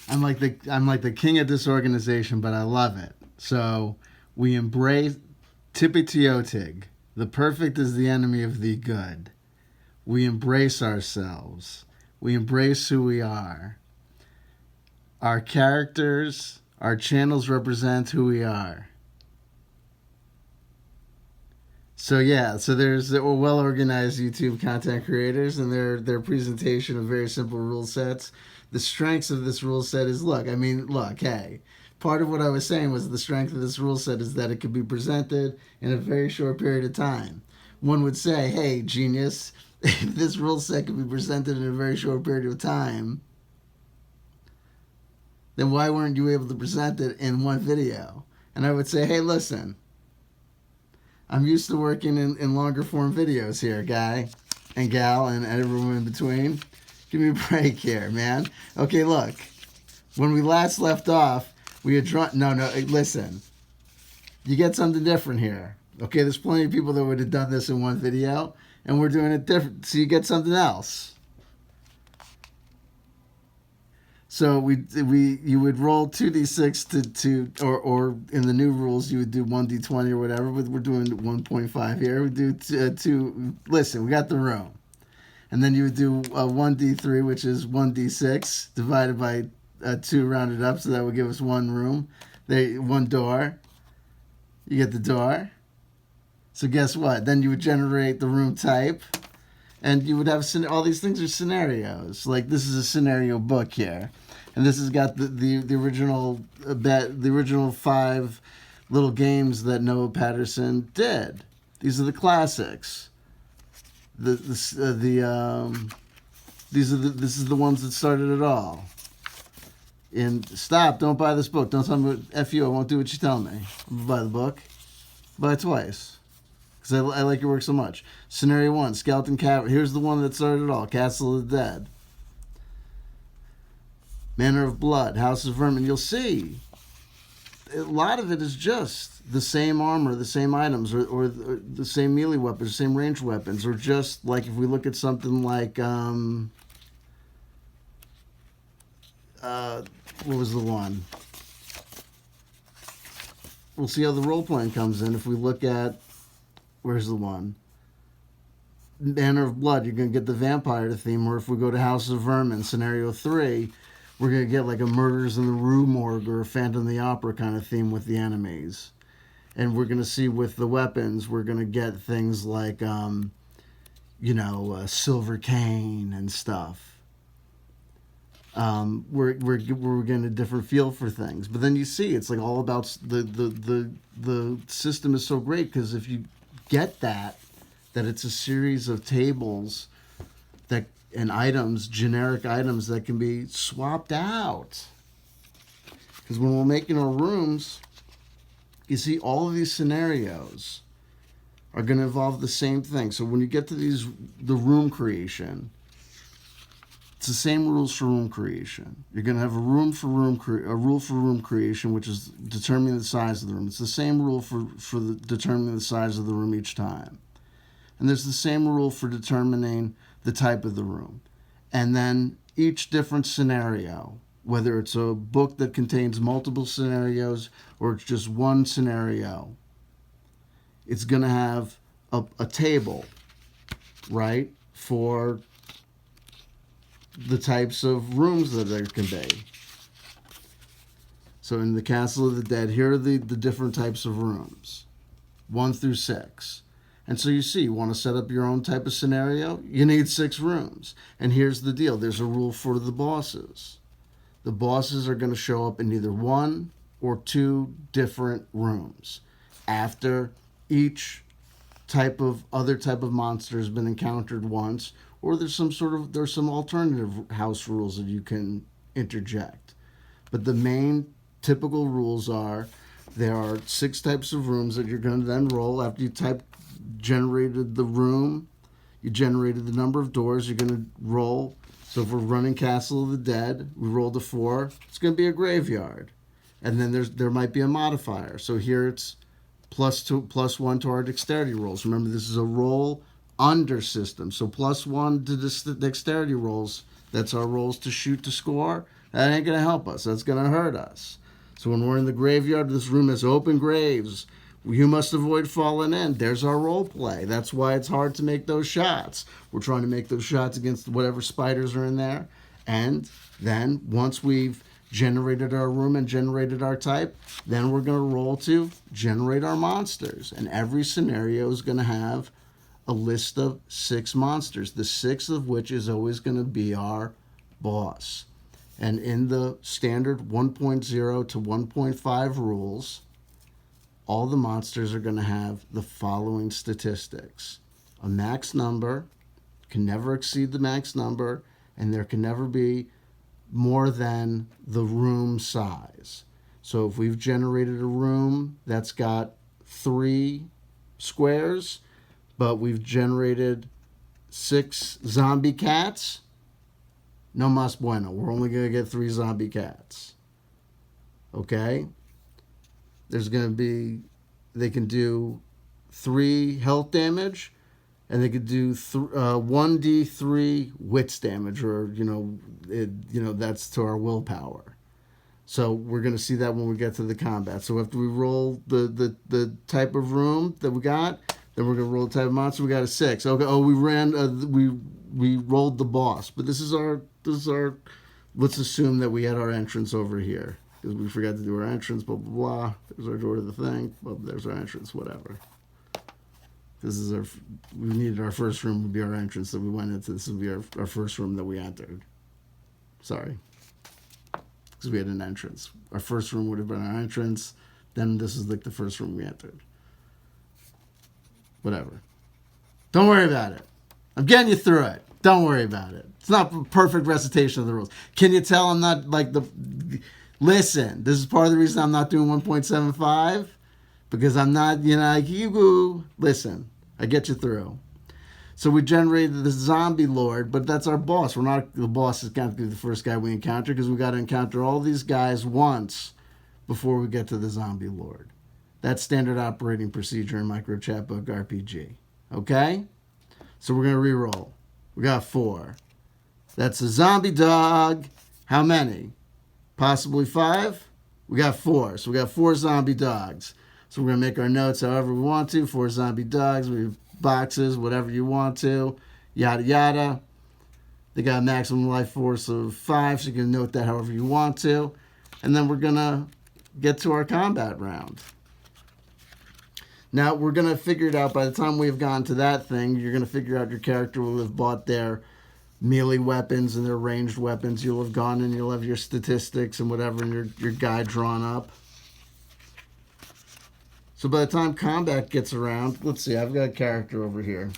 I'm like the king of disorganization, but I love it. So we embrace Tippitiotig. The perfect is the enemy of the good. We embrace ourselves. We embrace who we are. Our characters, our channels represent who we are. So yeah, so there's well organized YouTube content creators and their presentation of very simple rule sets. The strengths of this rule set is look, hey, part of what I was saying was the strength of this rule set is that it could be presented in a very short period of time. One would say, hey, genius, if this rule set could be presented in a very short period of time, then why weren't you able to present it in one video? And I would say, hey, listen, I'm used to working in longer form videos here, guy and gal and everyone in between. Give me a break here, man. Okay, look. When we last left off, we had drawn... No, listen. You get something different here. Okay, there's plenty of people that would have done this in one video, and we're doing it different. So you get something else. So you would roll 2d6 or in the new rules you would do 1d20 or whatever, but we're doing 1.5 here. We do two. Listen, we got the room, and then you would do 1d3, which is 1d6 divided by 2 rounded up, so that would give us one room. One door. You get the door. So guess what? Then you would generate the room type. And you would have all these things are scenarios. Like this is a scenario book here, and this has got the original the original 5 little games that Noah Patterson did. These are the classics. This is the ones that started it all. And stop! Don't buy this book. Don't tell me F you. I won't do what you tell me. I'm gonna buy the book. Buy it twice. Because I like your work so much. Scenario 1, Skeleton Cavern. Here's the one that started it all. Castle of the Dead. Manor of Blood. House of Vermin. You'll see a lot of it is just the same armor, the same items, or the same melee weapons, same range weapons, or just like if we look at something like what was the one? We'll see how the role playing comes in if we look at where's the one? Manor of Blood, you're going to get the vampire theme, or if we go to House of Vermin, scenario 3, we're going to get like a Murders in the Rue Morgue or a Phantom of the Opera kind of theme with the enemies. And we're going to see with the weapons, we're going to get things like, Silver Cane and stuff. We're getting a different feel for things. But then you see, it's like all about the system is so great because if you get that it's a series of tables and items, generic items that can be swapped out. Because when we're making our rooms, you see all of these scenarios are going to involve the same thing. So when you get to the room creation, it's the same rules for room creation. You're going to have a rule for room creation, which is determining the size of the room. It's the same rule for determining the size of the room each time. And there's the same rule for determining the type of the room. And then each different scenario, whether it's a book that contains multiple scenarios or it's just one scenario, it's going to have a table, right, for the types of rooms that there can be. So in the Castle of the Dead, here are the different types of rooms, 1 through 6. And so you see, you want to set up your own type of scenario, you need 6 rooms. And here's the deal. There's a rule for the bosses. The bosses are going to show up in either 1 or 2 different rooms after each other type of monster has been encountered once, or there's some alternative house rules that you can interject. But the main typical rules are there are 6 types of rooms that you're going to then roll after you generated the room, you generated the number of doors, you're going to roll. So if we're running Castle of the Dead, we rolled a 4, it's going to be a graveyard. And then there might be a modifier. So here it's +1 to our dexterity rolls. Remember, this is a roll under system. So +1 to the dexterity rolls. That's our rolls to shoot to score. That ain't going to help us. That's going to hurt us. So when we're in the graveyard, this room has open graves. You must avoid falling in. There's our role play. That's why it's hard to make those shots. We're trying to make those shots against whatever spiders are in there. And then once we've generated our room and generated our type, then we're going to roll to generate our monsters. And every scenario is going to have a list of 6 monsters, the 6th of which is always going to be our boss. And in the standard 1.0 to 1.5 rules, all the monsters are going to have the following statistics. A max number, can never exceed the max number, and there can never be more than the room size. So if we've generated a room that's got 3 squares, but we've generated 6 zombie cats, no mas bueno. We're only going to get 3 zombie cats. Okay? There's going to be, they can do 3 health damage, and they could do 1d3 wits damage, or that's to our willpower. So we're going to see that when we get to the combat. So after we roll the type of room that we got, then we're going to roll the type of monster. We got a 6. Okay. Oh, we rolled the boss, but this is our. Let's assume that we had our entrance over here, because we forgot to do our entrance, blah, blah, blah. There's our door to the thing. Well, there's our entrance, whatever. We needed our first room would be our entrance that we went into. This would be our first room that we entered. Sorry. Because we had an entrance. Our first room would have been our entrance. Then this is like the first room we entered. Whatever. Don't worry about it. I'm getting you through it. Don't worry about it. It's not a perfect recitation of the rules. Can you tell I'm not like the... Listen, this is part of the reason I'm not doing 1.75. Because I'm not, like you. Listen, I get you through. So we generated the zombie lord, but that's our boss. We're not, the boss is going to be the first guy we encounter, because we got to encounter all these guys once before we get to the zombie lord. That's standard operating procedure in Micro Chapbook RPG. Okay? So we're going to re-roll. We got 4. That's a zombie dog. How many? Possibly 5? We got 4. So we got 4 zombie dogs. So we're going to make our notes however we want to. 4 zombie dogs, we have boxes, whatever you want to, yada yada. They got a maximum life force of 5, so you can note that however you want to. And then we're going to get to our combat round. Now, we're going to figure it out. By the time we've gone to that thing, you're going to figure out your character will have bought their melee weapons and their ranged weapons. You'll have gone and you'll have your statistics and whatever and your guide drawn up. So by the time combat gets around, let's see, I've got a character over here.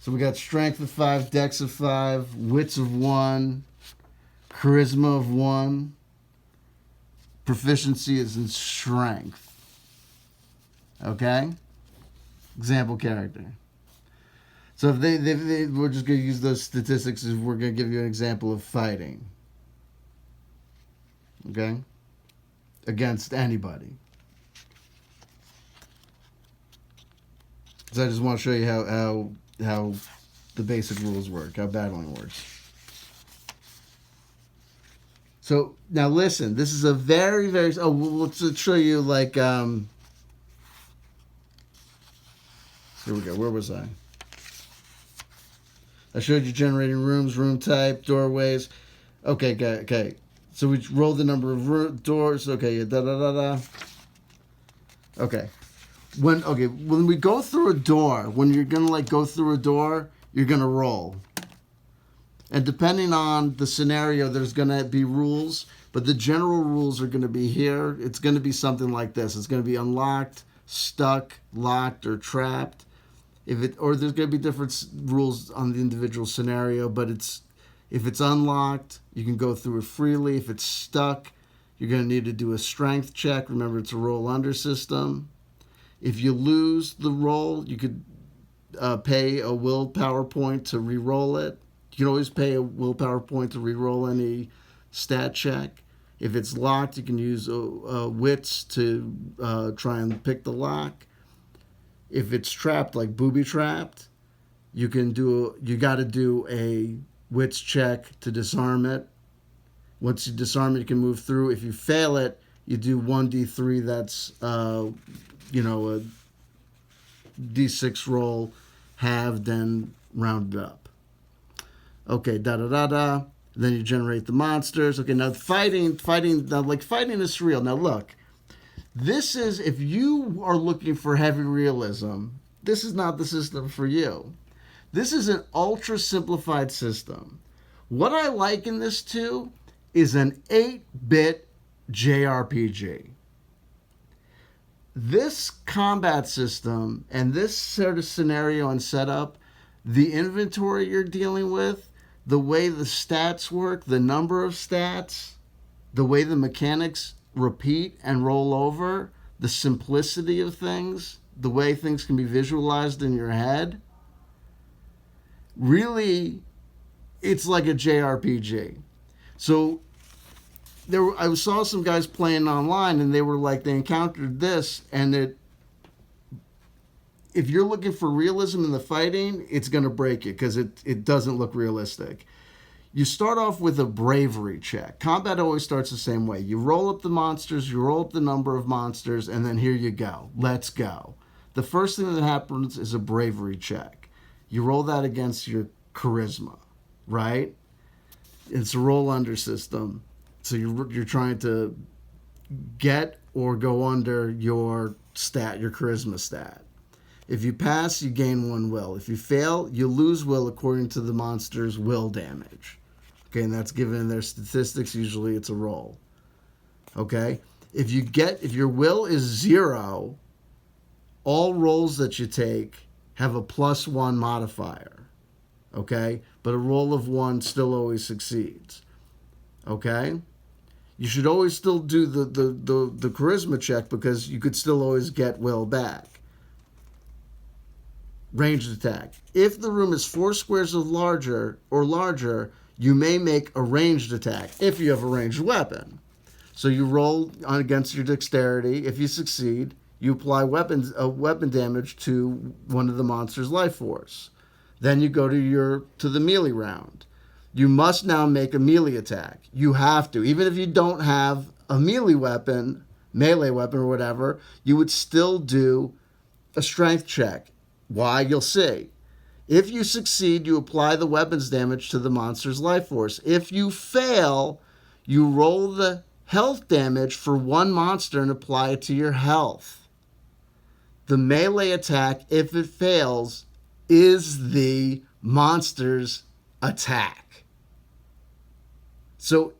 So we got strength of 5, dex of 5, wits of 1, charisma of 1. Proficiency is in strength. Okay? Example character. So if we're just going to use those statistics as we're going to give you an example of fighting. Okay? Against anybody. So I just want to show you how the basic rules work, how battling works. So now listen, this is a very, very... Oh, let's show you like... Here we go. Where was I? I showed you generating rooms, room type, doorways. Okay. So we rolled the number of doors. Okay, da-da-da-da. Okay. When we go through a door, when you're going to go through a door, you're going to roll. And depending on the scenario, there's going to be rules. But the general rules are going to be here. It's going to be something like this. It's going to be unlocked, stuck, locked, or trapped. Or there's going to be different rules on the individual scenario, but if it's unlocked, you can go through it freely. If it's stuck, you're going to need to do a strength check. Remember, it's a roll under system. If you lose the roll, you could pay a willpower point to re-roll it. You can always pay a willpower point to re-roll any stat check. If it's locked, you can use wits to try and pick the lock. If it's trapped, like booby trapped, you got to do a wits check to disarm it. Once you disarm it, you can move through. If you fail it, you do 1d3. That's a d6 roll, halved and rounded up. Okay, da da da da. Then you generate the monsters. Okay, now fighting is surreal. Now look, this is, if you are looking for heavy realism, this is not the system for you. This is an ultra simplified system. What I liken this to is an 8-bit JRPG. This combat system and this sort of scenario and setup, the inventory you're dealing with, the way the stats work, the number of stats, the way the mechanics repeat and roll over, the simplicity of things, the way things can be visualized in your head, really, it's like a JRPG. So I saw some guys playing online, and they were like, they encountered this, and if you're looking for realism in the fighting, it's going to break you because it doesn't look realistic. You start off with a bravery check. Combat always starts the same way. You roll up the monsters, you roll up the number of monsters, and then here you go. Let's go. The first thing that happens is a bravery check. You roll that against your charisma, right? It's a roll under system. So you're trying to get or go under your stat, your charisma stat. If you pass, you gain 1 will. If you fail, you lose will according to the monster's will damage. Okay, and that's given in their statistics. Usually it's a roll. Okay? If your will is 0, all rolls that you take have a +1 modifier. Okay? But a roll of 1 still always succeeds. Okay? You should always still do the charisma check because you could still always get will back. Ranged attack. If the room is 4 squares or larger, you may make a ranged attack if you have a ranged weapon. So you roll against your dexterity. If you succeed, you apply weapon damage to one of the monster's life force. Then you go to the melee round. You must now make a melee attack. You have to. Even if you don't have a melee weapon or whatever, you would still do a strength check. Why? You'll see. If you succeed, you apply the weapons damage to the monster's life force. If you fail, you roll the health damage for one monster and apply it to your health. The melee attack, if it fails, is the monster's attack. So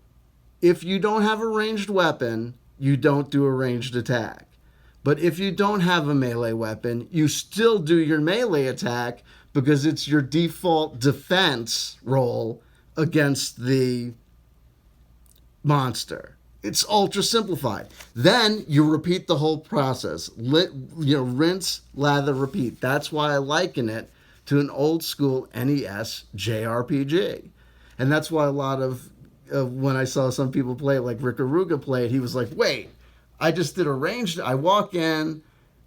if you don't have a ranged weapon, you don't do a ranged attack. But if you don't have a melee weapon, you still do your melee attack because it's your default defense roll against the monster. It's ultra simplified. Then you repeat the whole process. Rinse, lather, repeat. That's why I liken it to an old school NES JRPG. And that's why a lot of when I saw some people play it, like Rick Aruga play it, he was like, wait, I just did I walk in,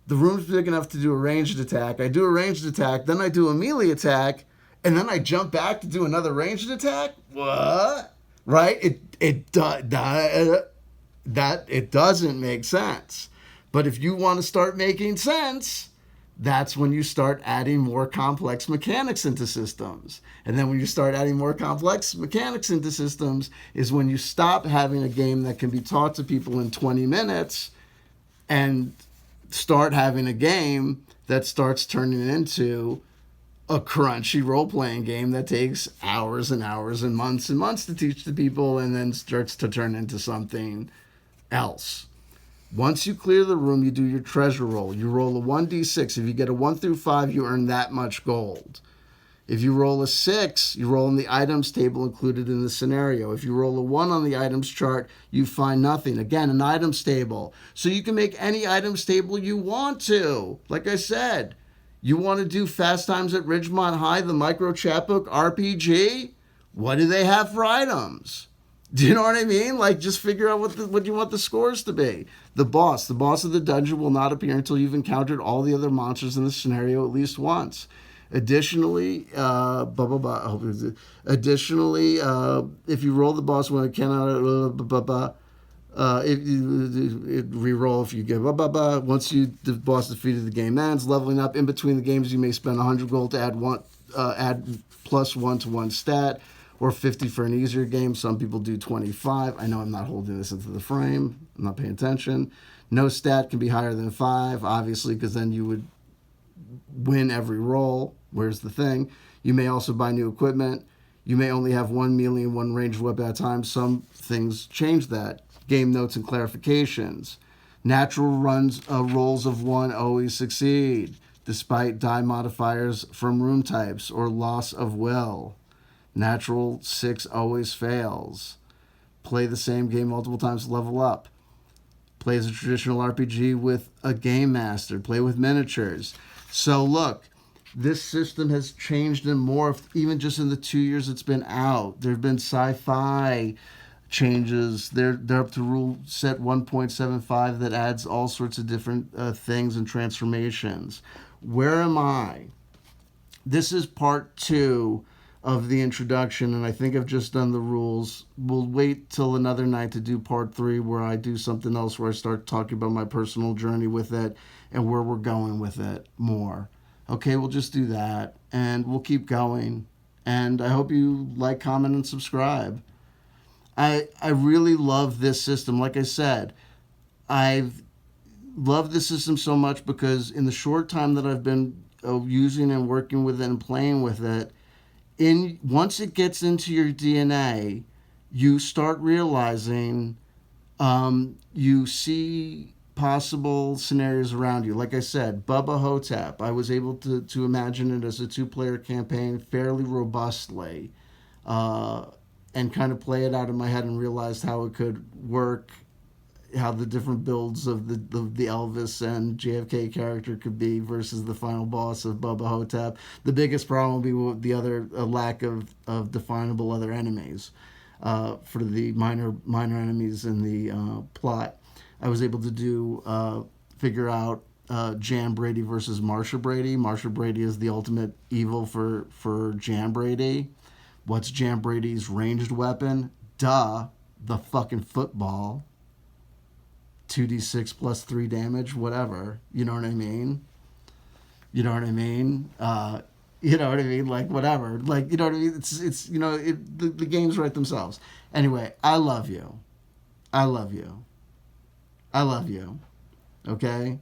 the room's big enough to do a ranged attack. I do a ranged attack, then I do a melee attack, and then I jump back to do another ranged attack? What? Right? It doesn't make sense. But if you want to start making sense, that's when you start adding more complex mechanics into systems. And then when you start adding more complex mechanics into systems is when you stop having a game that can be taught to people in 20 minutes and start having a game that starts turning into a crunchy role-playing game that takes hours and hours and months to teach the people and then starts to turn into something else. Once you clear the room, you do your treasure roll. You roll a 1d6. If you get a 1 through 5, you earn that much gold. If you roll a 6, you roll in the items table included in the scenario. If you roll a 1 on the items chart, you find nothing. Again, an items table. So you can make any items table you want to. Like I said, you want to do Fast Times at Ridgemont High, the micro chapbook RPG? What do they have for items? Do you know what I mean? Like, just figure out what you want the scores to be. The boss of the dungeon will not appear until you've encountered all the other monsters in the scenario at least once. Additionally, blah blah blah. I hope additionally, if you roll the boss when it cannot, blah blah blah. It re-roll if you get blah blah blah. Once the boss defeated, the game ends. Leveling up in between the games, you may spend 100 gold to add +1 to one stat, or 50 for an easier game. Some people do 25. I know I'm not holding this into the frame. I'm not paying attention. No stat can be higher than 5, obviously, because then you would win every roll. Where's the thing? You may also buy new equipment. You may only have one melee and one ranged weapon at a time. Some things change that. Game notes and clarifications. Natural rolls of 1 always succeed, despite die modifiers from room types or loss of will. Natural 6 always fails. Play the same game multiple times to level up. Play as a traditional RPG with a game master. Play with miniatures. So look, this system has changed and morphed even just in the 2 years it's been out. There have been sci-fi changes. They're up to rule set 1.75 that adds all sorts of different things and transformations. Where am I? This is part 2 of the introduction, and I think I've just done the rules. We'll wait till another night to do part 3, where I do something else, where I start talking about my personal journey with it and where we're going with it more. Okay, we'll just do that, and we'll keep going. And I hope you like, comment, and subscribe. I really love this system. Like I said, I've loved this system so much because in the short time that I've been using and working with it and playing with it, once it gets into your DNA, you start realizing you see possible scenarios around you. Like I said, Bubba Hotep, I was able to imagine it as a 2-player campaign fairly robustly, and kind of play it out in my head and realized how it could work, how the different builds of the Elvis and JFK character could be versus the final boss of Bubba Hotep. The biggest problem would be a lack of definable other enemies for the minor enemies in the plot. I was able to figure out Jan Brady versus Marsha Brady. Marsha Brady is the ultimate evil for Jan Brady. What's Jan Brady's ranged weapon? Duh, the fucking football. 2d6 plus 3 damage, whatever. You know what I mean? You know what I mean? You know what I mean? Like, whatever. Like, you know what I mean? It's you know, the games write themselves. Anyway, I love you. I love you. I love you. Okay?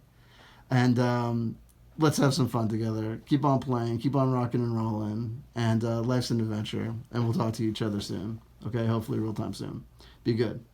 And let's have some fun together. Keep on playing. Keep on rocking and rolling. And life's an adventure. And we'll talk to each other soon. Okay? Hopefully real time soon. Be good.